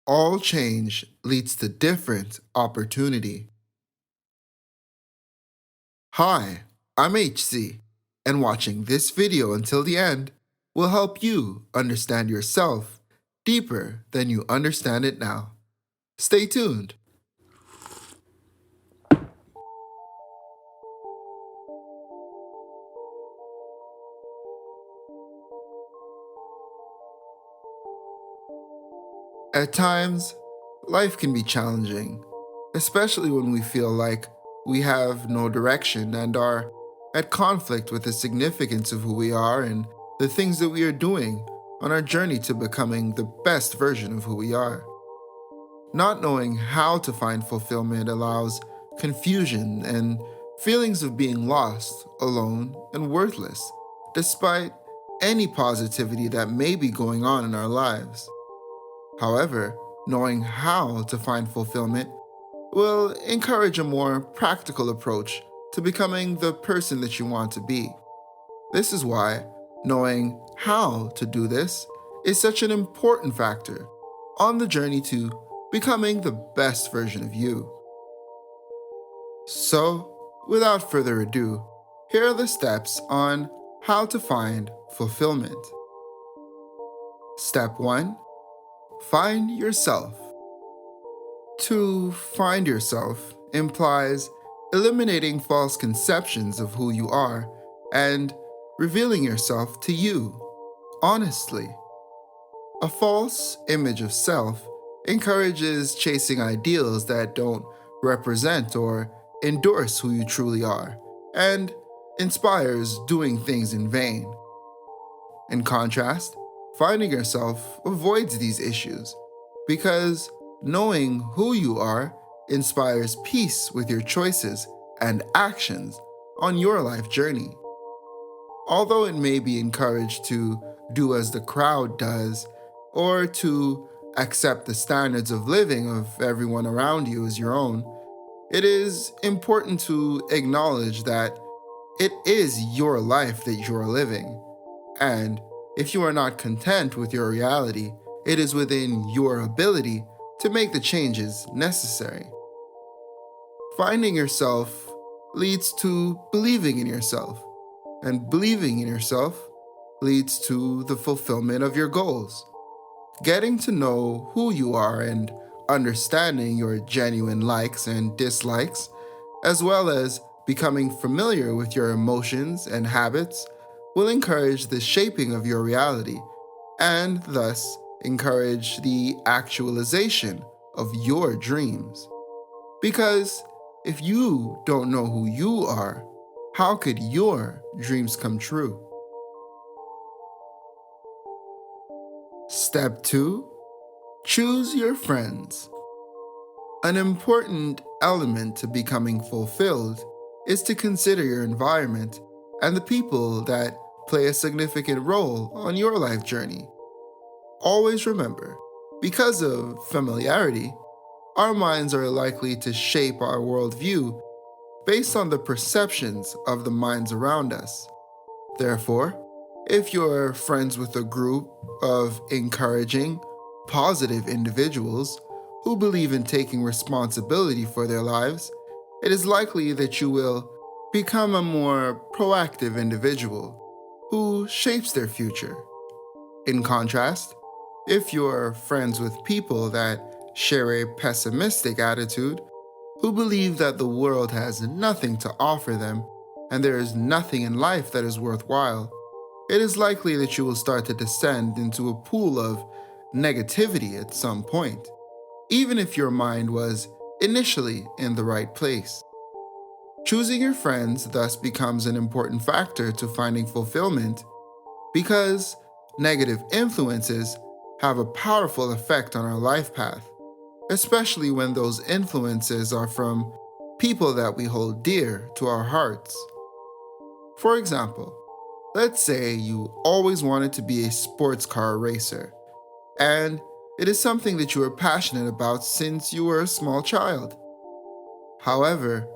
all change leads to different opportunity. Hi, I'm HC, and watching this video until the end will help you understand yourself deeper than you understand it now. Stay tuned. At times, life can be challenging, especially when we feel like we have no direction and are at conflict with the significance of who we are and the things that we are doing on our journey to becoming the best version of who we are. Not knowing how to find fulfillment allows confusion and feelings of being lost, alone, and worthless, despite any positivity that may be going on in our lives. However, knowing how to find fulfillment will encourage a more practical approach to becoming the person that you want to be. This is why knowing how to do this is such an important factor on the journey to becoming the best version of you. So, without further ado, here are the steps on how to find fulfillment. Step 1. Find yourself. To find yourself implies eliminating false conceptions of who you are and revealing yourself to you, honestly. A false image of self encourages chasing ideals that don't represent or endorse who you truly are, and inspires doing things in vain. In contrast, finding yourself avoids these issues because knowing who you are inspires peace with your choices and actions on your life journey. Although it may be encouraged to do as the crowd does or to accept the standards of living of everyone around you as your own, it is important to acknowledge that it is your life that you are living, and if you are not content with your reality, it is within your ability to make the changes necessary. Finding yourself leads to believing in yourself, and believing in yourself leads to the fulfillment of your goals. Getting to know who you are and understanding your genuine likes and dislikes, as well as becoming familiar with your emotions and habits, will encourage the shaping of your reality and thus encourage the actualization of your dreams. Because if you don't know who you are, how could your dreams come true? Step 2. Choose your friends. An important element to becoming fulfilled is to consider your environment and the people that play a significant role on your life journey. Always remember, because of familiarity, our minds are likely to shape our worldview based on the perceptions of the minds around us. Therefore, if you're friends with a group of encouraging, positive individuals who believe in taking responsibility for their lives, it is likely that you will become a more proactive individual who shapes their future. In contrast, if you're friends with people that share a pessimistic attitude, who believe that the world has nothing to offer them and there is nothing in life that is worthwhile, it is likely that you will start to descend into a pool of negativity at some point, even if your mind was initially in the right place. Choosing your friends thus becomes an important factor to finding fulfillment because negative influences have a powerful effect on our life path, especially when those influences are from people that we hold dear to our hearts. For example, let's say you always wanted to be a sports car racer, and it is something that you are passionate about since you were a small child. However,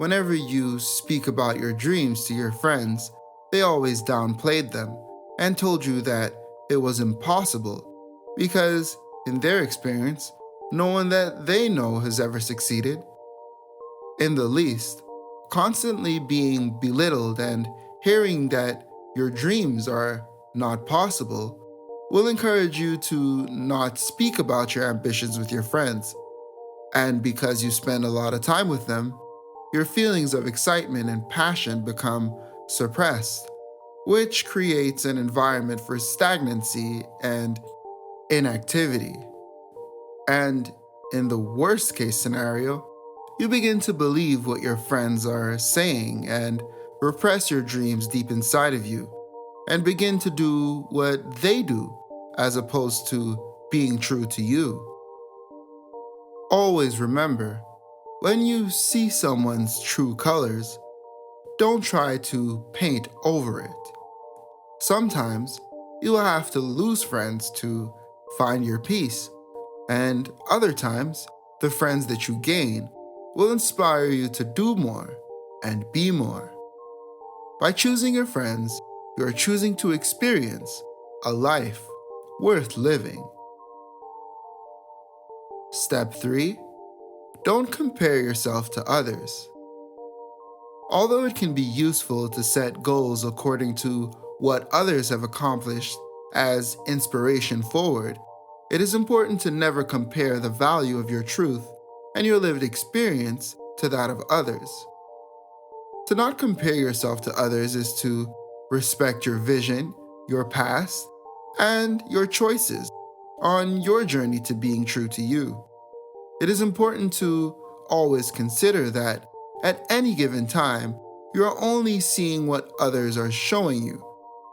whenever you speak about your dreams to your friends, they always downplayed them and told you that it was impossible because, in their experience, no one that they know has ever succeeded. In the least, constantly being belittled and hearing that your dreams are not possible will encourage you to not speak about your ambitions with your friends. And because you spend a lot of time with them, your feelings of excitement and passion become suppressed, which creates an environment for stagnancy and inactivity. And in the worst case scenario, you begin to believe what your friends are saying and repress your dreams deep inside of you and begin to do what they do as opposed to being true to you. Always remember, when you see someone's true colors, don't try to paint over it. Sometimes you will have to lose friends to find your peace, and other times, the friends that you gain will inspire you to do more and be more. By choosing your friends, you are choosing to experience a life worth living. Step 3. Don't compare yourself to others. Although it can be useful to set goals according to what others have accomplished as inspiration forward, it is important to never compare the value of your truth and your lived experience to that of others. To not compare yourself to others is to respect your vision, your past, and your choices on your journey to being true to you. It is important to always consider that at any given time, you are only seeing what others are showing you,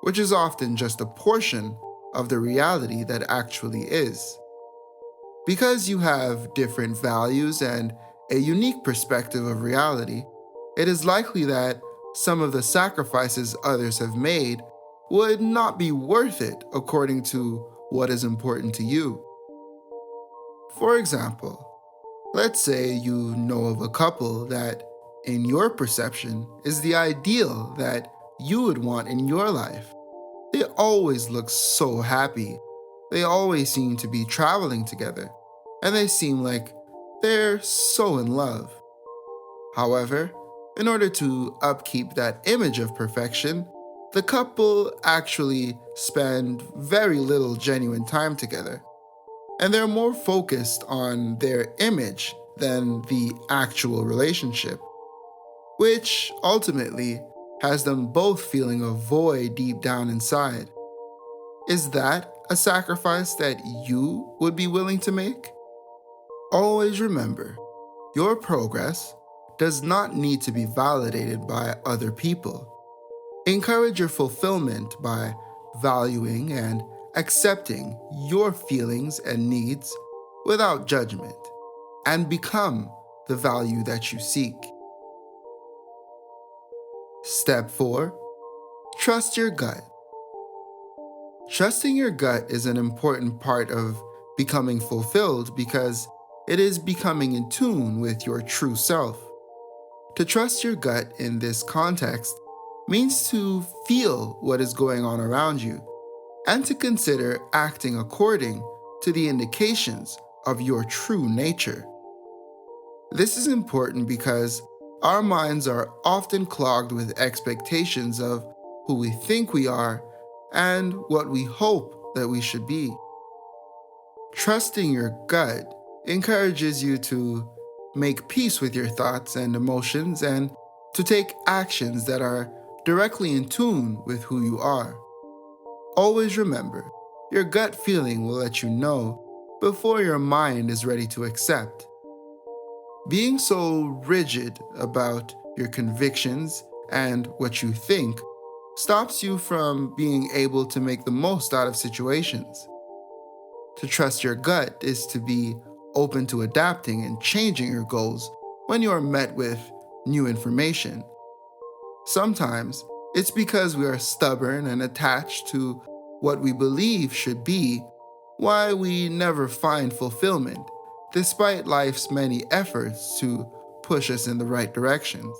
which is often just a portion of the reality that actually is. Because you have different values and a unique perspective of reality, it is likely that some of the sacrifices others have made would not be worth it according to what is important to you. For example, let's say you know of a couple that, in your perception, is the ideal that you would want in your life. They always look so happy. They always seem to be traveling together, and they seem like they're so in love. However, in order to upkeep that image of perfection, the couple actually spend very little genuine time together, and they're more focused on their image than the actual relationship, which ultimately has them both feeling a void deep down inside. Is that a sacrifice that you would be willing to make? Always remember, your progress does not need to be validated by other people. Encourage your fulfillment by valuing and accepting your feelings and needs without judgment, and become the value that you seek. Step 4. Trust your gut. Trusting your gut is an important part of becoming fulfilled because it is becoming in tune with your true self. To trust your gut in this context means to feel what is going on around you and to consider acting according to the indications of your true nature. This is important because our minds are often clogged with expectations of who we think we are and what we hope that we should be. Trusting your gut encourages you to make peace with your thoughts and emotions and to take actions that are directly in tune with who you are. Always remember, your gut feeling will let you know before your mind is ready to accept. Being so rigid about your convictions and what you think stops you from being able to make the most out of situations. To trust your gut is to be open to adapting and changing your goals when you are met with new information. Sometimes it's because we are stubborn and attached to what we believe should be why we never find fulfillment, despite life's many efforts to push us in the right directions.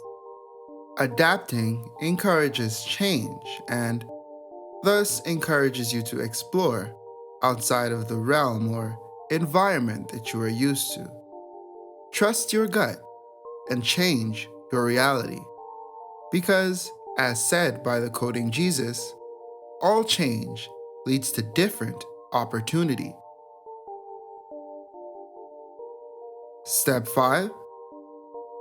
Adapting encourages change and thus encourages you to explore outside of the realm or environment that you are used to. Trust your gut and change your reality. Because, as said by the quoting Jesus, all change leads to different opportunity. Step 5.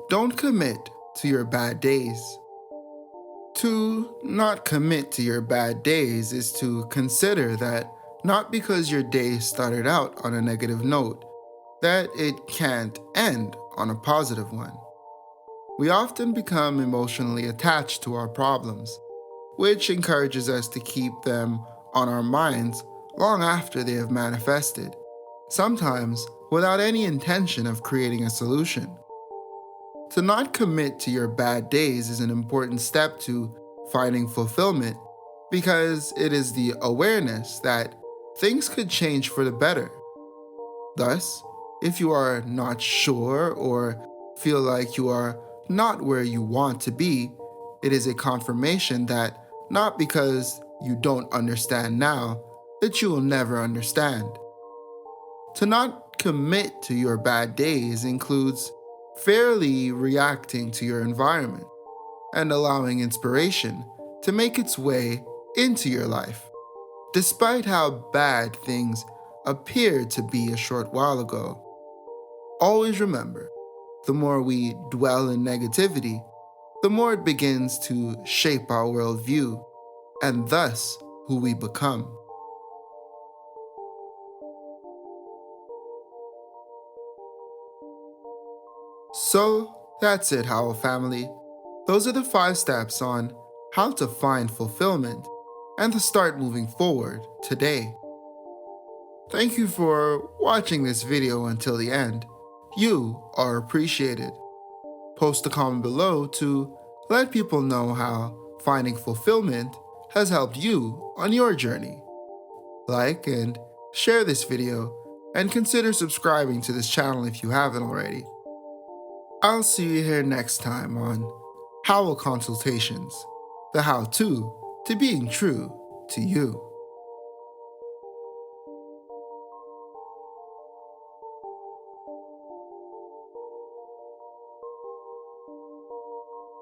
Don't commit to your bad days. To not commit to your bad days is to consider that not because your day started out on a negative note, that it can't end on a positive one. We often become emotionally attached to our problems, which encourages us to keep them on our minds long after they have manifested, sometimes without any intention of creating a solution. To not commit to your bad days is an important step to finding fulfillment because it is the awareness that things could change for the better. Thus, if you are not sure or feel like you are not where you want to be, it is a confirmation that not because you don't understand now, that you will never understand. To not commit to your bad days includes fairly reacting to your environment and allowing inspiration to make its way into your life, despite how bad things appeared to be a short while ago. Always remember, the more we dwell in negativity, the more it begins to shape our worldview and thus who we become. So that's it, Howell family. Those are the 5 steps on how to find fulfillment and to start moving forward today. Thank you for watching this video until the end. You are appreciated. Post a comment below to let people know how finding fulfillment has helped you on your journey. Like and share this video and consider subscribing to this channel if you haven't already. I'll see you here next time on Howell Consultations, the how-to being true to you.